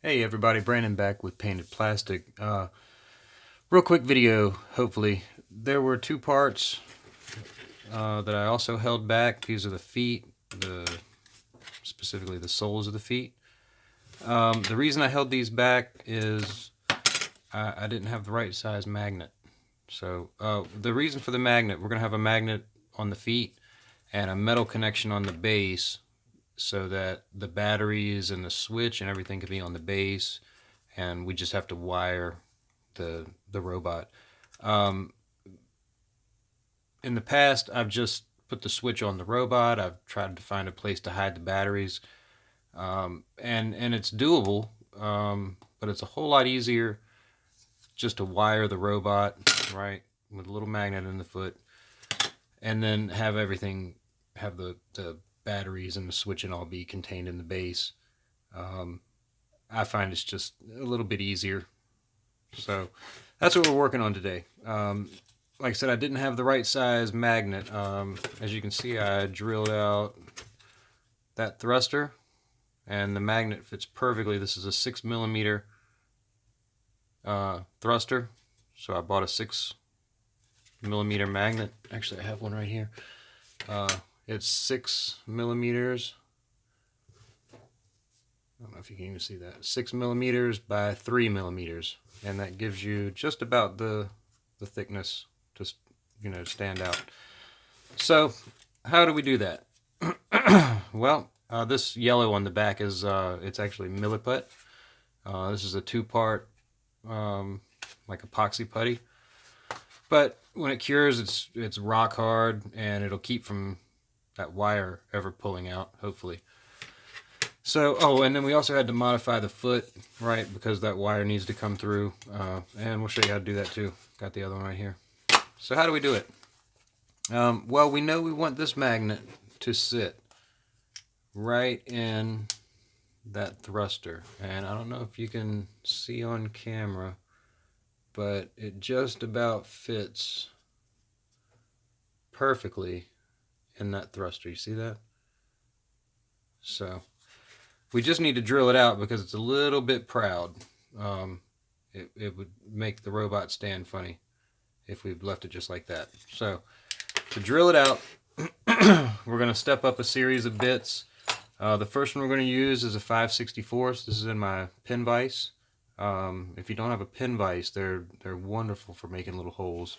Hey everybody, Brandon back with Painted Plastic. Real quick video, hopefully. There were two parts that I also held back. These are the feet, specifically the soles of the feet. The reason I held these back is I didn't have the right size magnet. So the reason for the magnet, we're going to have a magnet on the feet and a metal connection on the base, so that the batteries and the switch and everything can be on the base, and we just have to wire the robot. In the past, I've just put the switch on the robot. I've tried to find a place to hide the batteries, and it's doable, but it's a whole lot easier just to wire the robot, right, with a little magnet in the foot, and then have everything, have the batteries and the switch and all be contained in the base. I find it's just a little bit easier. So that's what we're working on today. Like I said, I didn't have the right size magnet. As you can see, I drilled out that thruster and the magnet fits perfectly. This is a 6mm thruster. So I bought a 6mm magnet. Actually, I have one right here. It's 6mm. I don't know if you can even see that. 6mm by 3mm, and that gives you just about the thickness to, stand out. So, how do we do that? Well, this yellow on the back is it's actually milliput. This is a two-part like epoxy putty. But when it cures, it's rock hard, and it'll keep from that wire ever pulling out, hopefully. So, and then we also had to modify the foot, right, because that wire needs to come through, and we'll show you how to do that too. Got the other one right here. So how do we do it? Well, we know we want this magnet to sit right in that thruster, and I don't know if you can see on camera, but it just about fits perfectly in that thruster. You see that? So we just need to drill it out because it's a little bit proud. It would make the robot stand funny if we left it just like that. So to drill it out, we're going to step up a series of bits. The first one we're going to use is a 5/64. This is in my pin vise. If you don't have a pin vise, they're wonderful for making little holes.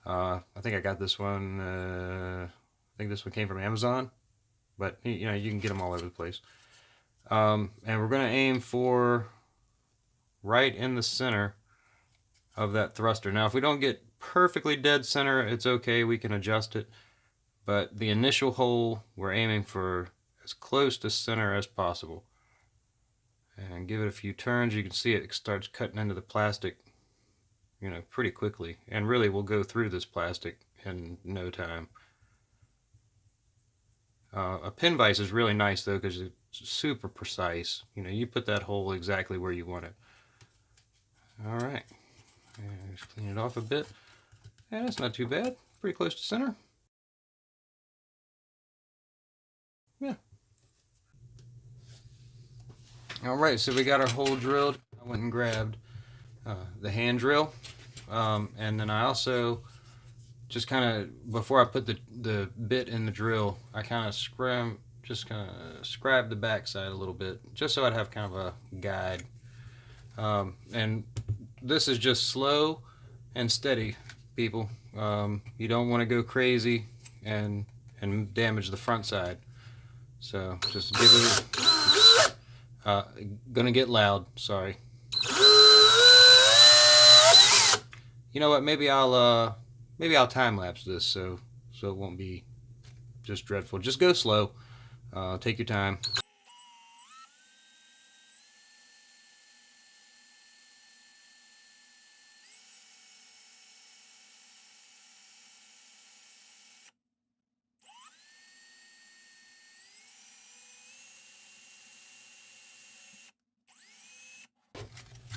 I think I got this one. I think this one came from Amazon, but you can get them all over the place. And we're going to aim for right in the center of that thruster. Now, if we don't get perfectly dead center, it's okay. We can adjust it. But the initial hole, we're aiming for as close to center as possible. And give it a few turns. You can see it starts cutting into the plastic, pretty quickly. And really, we'll go through this plastic in no time. A pin vise is really nice, though, because it's super precise. You put that hole exactly where you want it. All right. And just clean it off a bit. And that's not too bad. Pretty close to center. Yeah. All right, so we got our hole drilled. I went and grabbed the hand drill. And then I also just kind of, before I put the bit in the drill, I kind of scribe the backside a little bit, just so I'd have kind of a guide. And this is just slow and steady, people. You don't want to go crazy and damage the front side. So just give it. Gonna get loud. Sorry. You know what? Maybe I'll time lapse this so it won't be just dreadful. Just go slow. Take your time.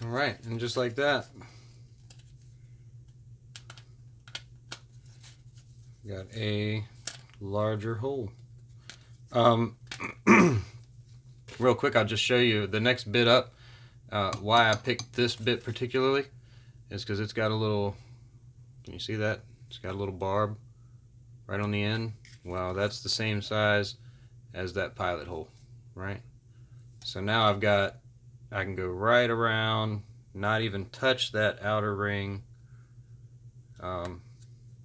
All right, and just like that, got a larger hole. Real quick, I'll just show you the next bit up Why I picked this bit particularly is because it's got a little, can you see that? It's got a little barb right on the end. Well, that's the same size as that pilot hole, right? So now I can go right around, not even touch that outer ring.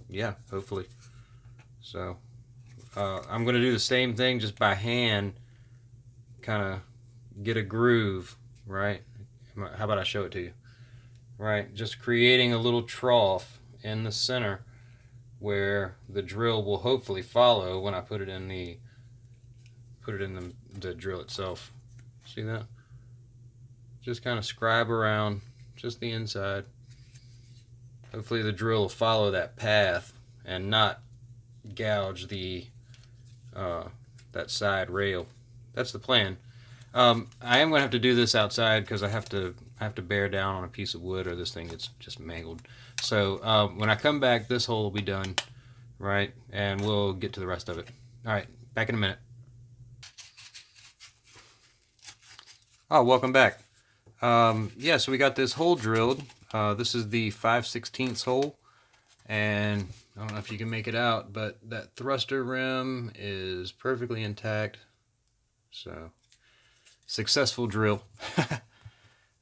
Yeah, hopefully. So I'm going to do the same thing just by hand, kind of get a groove, right? How about I show it to you? Right, just creating a little trough in the center where the drill will hopefully follow when I put it in the drill itself. See that? Just kind of scribe around just the inside. Hopefully the drill will follow that path and not gouge the that side rail. That's the plan. I am going to have to do this outside because I have to bear down on a piece of wood or this thing gets just mangled. So when I come back, this hole will be done, right? And we'll get to the rest of it. All right, back in a minute. Oh, welcome back. Yeah, so we got this hole drilled. This is the 5/16 hole, and I don't know if you can make it out, but that thruster rim is perfectly intact. So, successful drill.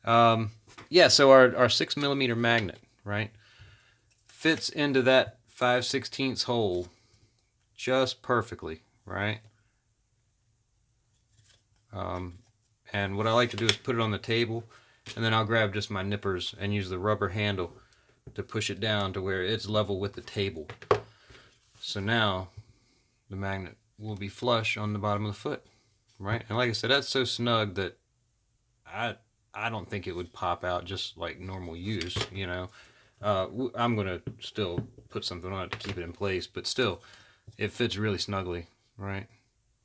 Yeah, so our 6mm magnet, right, fits into that 5/16 hole just perfectly, right? And what I like to do is put it on the table, and then I'll grab just my nippers and use the rubber handle to push it down to where it's level with the table. So now the magnet will be flush on the bottom of the foot, right? And like I said, that's so snug that I don't think it would pop out just like normal use, you know. I'm going to still put something on it to keep it in place, but still, it fits really snugly, right?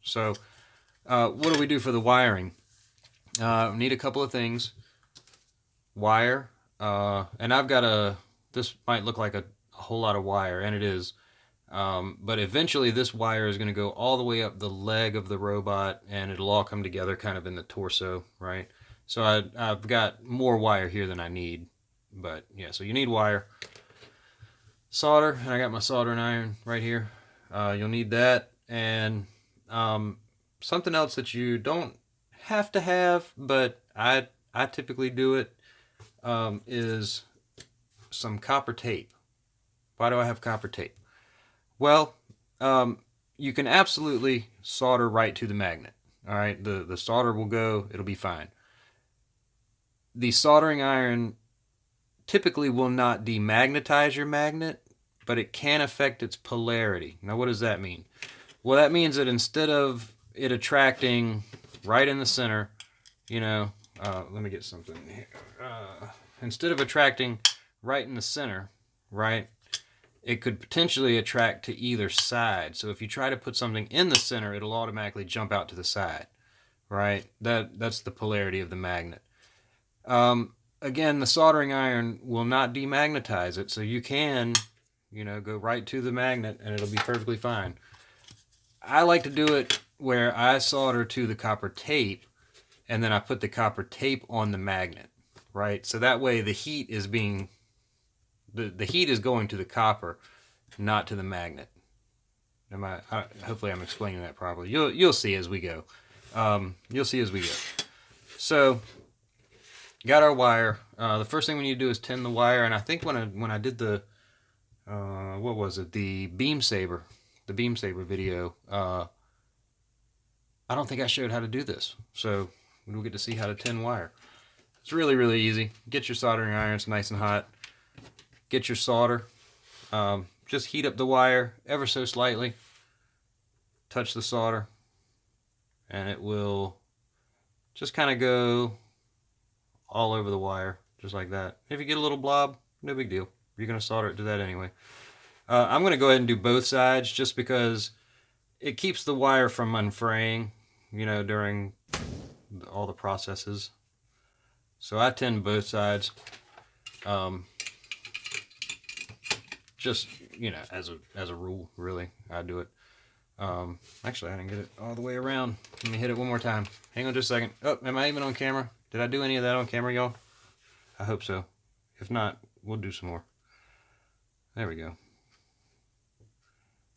So what do we do for the wiring? We need a couple of things. Wire, and I've got this might look like a whole lot of wire, and it is, but eventually this wire is going to go all the way up the leg of the robot, and it'll all come together kind of in the torso, right? So I've got more wire here than I need, but yeah, so you need wire. Solder, and I got my soldering iron right here. You'll need that, and something else that you don't have to have, but I typically do it, is some copper tape. Why do I have copper tape? Well, you can absolutely solder right to the magnet. All right, the solder will go, it'll be fine. The soldering iron typically will not demagnetize your magnet, but it can affect its polarity. Now, what does that mean? Well, that means that instead of it attracting right in the center, you know, let me get something here. Instead of attracting right in the center, right, it could potentially attract to either side. So if you try to put something in the center, it'll automatically jump out to the side, right? That's the polarity of the magnet. Again, the soldering iron will not demagnetize it, so you can, you know, go right to the magnet and it'll be perfectly fine. I like to do it where I solder to the copper tape and then I put the copper tape on the magnet, right? So that way the heat is being, the heat is going to the copper, not to the magnet. Hopefully I'm explaining that properly. You'll see as we go. You'll see as we go. So, got our wire. The first thing we need to do is tin the wire, and I think when I did the, what was it, the beam saber video, I don't think I showed how to do this. So we'll get to see how to tin wire. It's really, really easy. Get your soldering irons nice and hot. Get your solder. Just heat up the wire ever so slightly. Touch the solder. And it will just kind of go all over the wire, just like that. If you get a little blob, no big deal. You're going to solder it to that anyway. I'm going to go ahead and do both sides just because it keeps the wire from unfraying, you know, during all the processes. So I tin both sides. Just, you know, as a rule, really, I do it. Actually, I didn't get it all the way around. Let me hit it one more time. Hang on just a second. Oh, am I even on camera? Did I do any of that on camera, y'all? I hope so. If not, we'll do some more. There we go.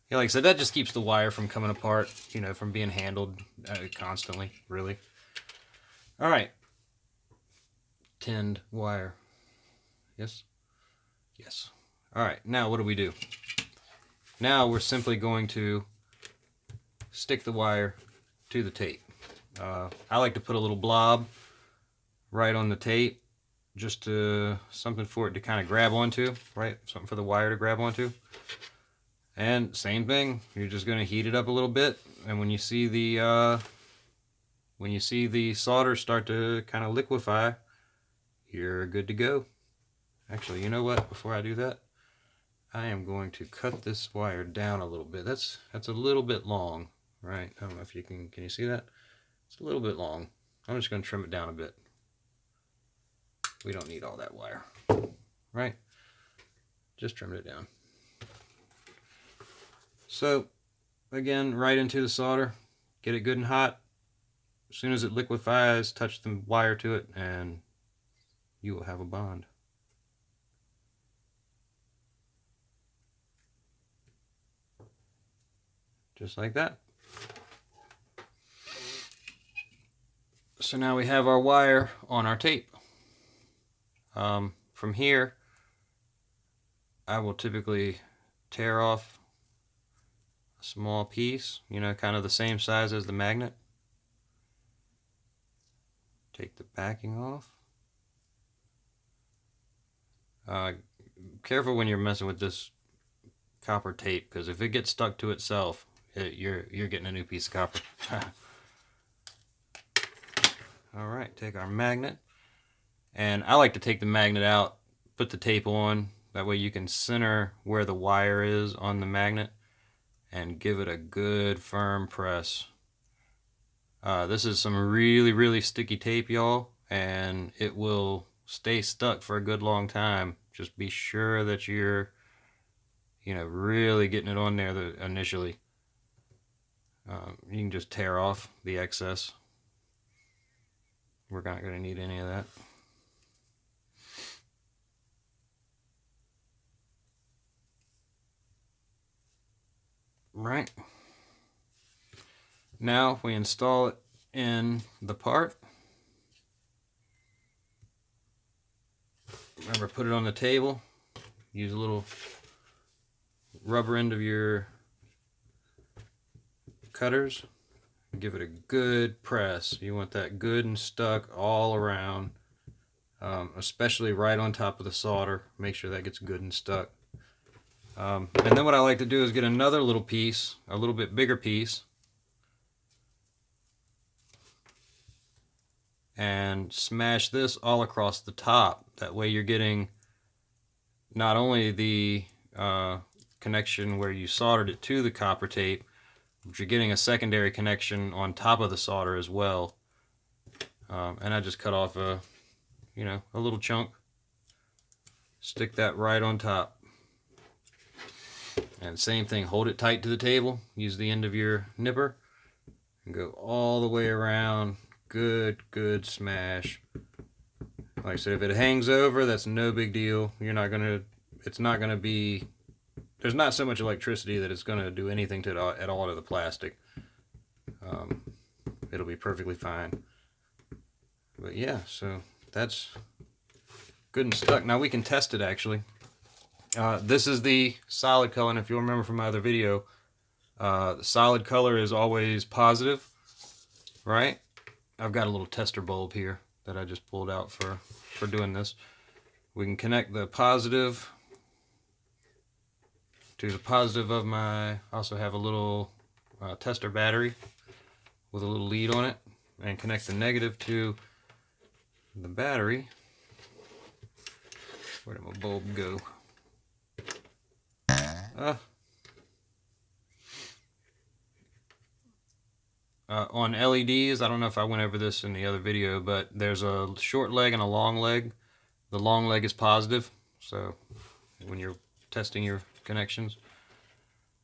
Yeah, like I said, that just keeps the wire from coming apart, you know, from being handled constantly, really. All right. Tinned wire. Yes? Yes. All right, now what do? Now we're simply going to stick the wire to the tape. I like to put a little blob right on the tape, just something for it to kind of grab onto, right? Something for the wire to grab onto. And same thing, you're just going to heat it up a little bit, and when you see the solder start to kind of liquefy, you're good to go. Actually, you know what? Before I do that, I am going to cut this wire down a little bit. That's a little bit long, right? I don't know if you can you see that? It's a little bit long. I'm just going to trim it down a bit. We don't need all that wire, right? Just trim it down. So, again, right into the solder. Get it good and hot. As soon as it liquefies, touch the wire to it, and you will have a bond. Just like that. So now we have our wire on our tape. From here, I will typically tear off a small piece, you know, kind of the same size as the magnet. Take the backing off. Careful when you're messing with this copper tape, because if it gets stuck to itself, you're getting a new piece of copper. All right, take our magnet, and I like to take the magnet out, put the tape on. That way you can center where the wire is on the magnet and give it a good firm press. This is some really, really sticky tape, y'all, and it will stay stuck for a good long time. Just be sure that you're, you know, really getting it on there initially. You can just tear off the excess. We're not going to need any of that. Right. Now we install it in the part. Remember, put it on the table. Use a little rubber end of your cutters. Give it a good press. You want that good and stuck all around, especially right on top of the solder. Make sure that gets good and stuck. And then what I like to do is get another little piece, a little bit bigger piece, and smash this all across the top. That way you're getting not only the connection where you soldered it to the copper tape, but you're getting a secondary connection on top of the solder as well. And I just cut off a little chunk, stick that right on top. And same thing, hold it tight to the table, use the end of your nipper, and go all the way around. Good smash. Like I said, if it hangs over, that's no big deal. It's not gonna be, there's not so much electricity that it's gonna do anything to it at all to the plastic. It'll be perfectly fine. But yeah, so that's good and stuck. Now we can test it actually. This is the solid color, and if you'll remember from my other video, the solid color is always positive, right? I've got a little tester bulb here that I just pulled out for doing this. We can connect the positive to the positive of I also have a little tester battery with a little lead on it, and connect the negative to the battery. Where did my bulb go? On LEDs, I don't know if I went over this in the other video, but there's a short leg and a long leg. The long leg is positive, so when you're testing your connections.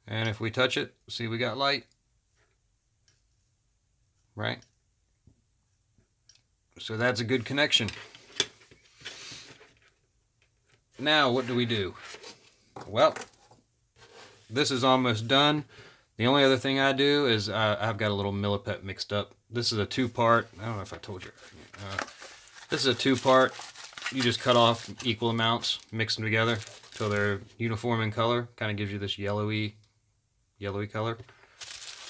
And if we touch it, see we got light, right? So that's a good connection. Now what do? Well, this is almost done. The only other thing I do is I've got a little milliput mixed up. This is a 2-part. I don't know if I told you. This is a 2-part. You just cut off equal amounts, mix them together until they're uniform in color. Kind of gives you this yellowy color.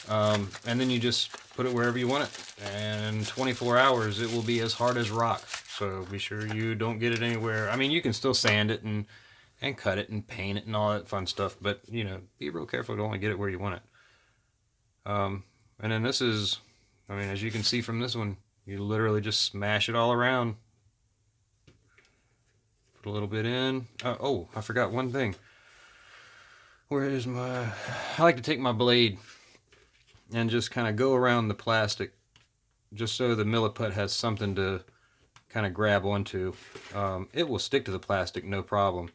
And then you just put it wherever you want it. And in 24 hours, it will be as hard as rock. So be sure you don't get it anywhere. I mean, you can still sand it and cut it and paint it and all that fun stuff. But, you know, be real careful to only get it where you want it. And then this is, I mean, as you can see from this one, you literally just smash it all around. Put a little bit in. Oh, I forgot one thing. Where is my... I like to take my blade and just kind of go around the plastic just so the milliput has something to kind of grab onto. It will stick to the plastic, no problem.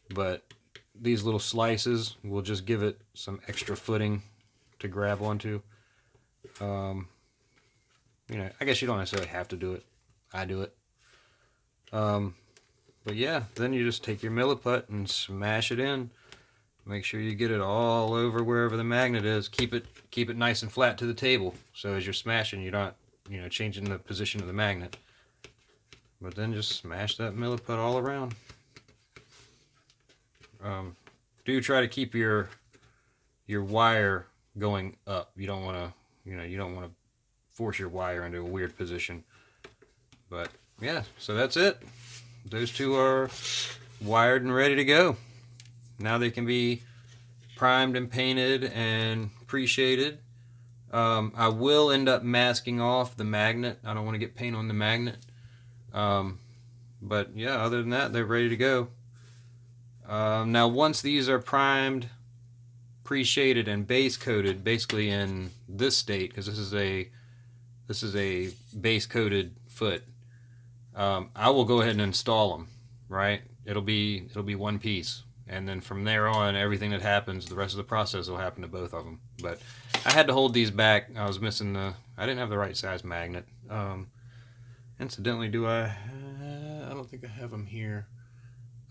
But these little slices will just give it some extra footing to grab onto. You know, I guess you don't necessarily have to do it. I do it. But yeah, then you just take your milliput and smash it in. Make sure you get it all over wherever the magnet is. Keep it nice and flat to the table. So as you're smashing, you're not, you know, changing the position of the magnet. But then just smash that milliput all around. Do try to keep your wire going up. You don't want to, you know, you don't want to force your wire into a weird position. But yeah, so that's it. Those two are wired and ready to go. Now they can be primed and painted and pre-shaded. I will end up masking off the magnet. I don't want to get paint on the magnet. But yeah, other than that, they're ready to go. Now once these are primed, pre-shaded, and base coated, basically in this state, because this is a base coated foot, I will go ahead and install them. Right? It'll be one piece. And then from there on, everything that happens, the rest of the process will happen to both of them. But I had to hold these back. I was missing I didn't have the right size magnet. Incidentally, I don't think I have them here.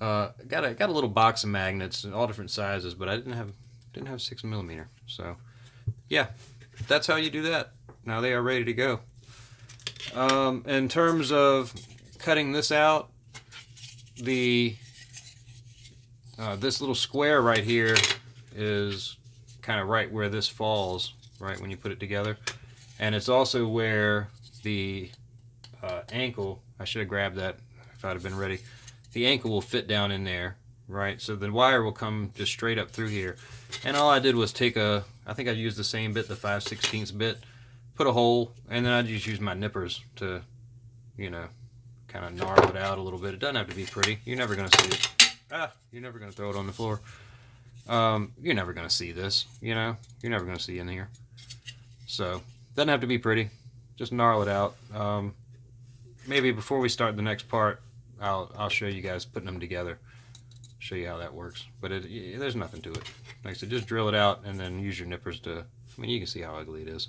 Got a little box of magnets, all different sizes, but I didn't have 6mm. So yeah, that's how you do that. Now they are ready to go. In terms of cutting this out, this little square right here is kind of right where this falls, right when you put it together. And it's also where the ankle, I should have grabbed that if I'd have been ready. The ankle will fit down in there, right? So the wire will come just straight up through here. And all I did was take I think I used the same bit, the 5/16 bit, put a hole, and then I just use my nippers to, you know, kind of gnarl it out a little bit. It doesn't have to be pretty. You're never going to see it. You're never going to throw it on the floor. You're never going to see this, you know. You're never going to see in here. So, doesn't have to be pretty. Just gnarl it out. Maybe before we start the next part, I'll show you guys putting them together. Show you how that works. But there's nothing to it. Like I said, just drill it out and then use your nippers to... I mean, you can see how ugly it is.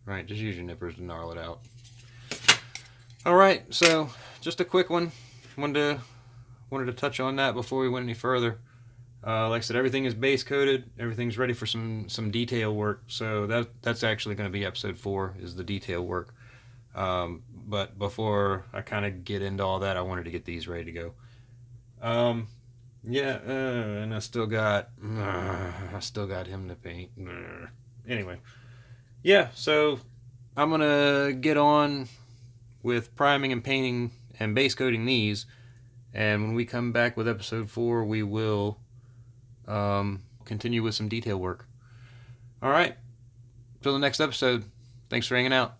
Right, just use your nippers to gnarl it out. Alright, so just a quick one. Wanted to touch on that before we went any further. Like I said, everything is base coated. Everything's ready for some detail work. So that's actually going to be episode 4, is the detail work. But before I kind of get into all that, I wanted to get these ready to go. Yeah, and I still got him to paint. Anyway, yeah. So I'm gonna get on with priming and painting and base coating these. And when we come back with episode 4, we will continue with some detail work. All right. Till the next episode. Thanks for hanging out.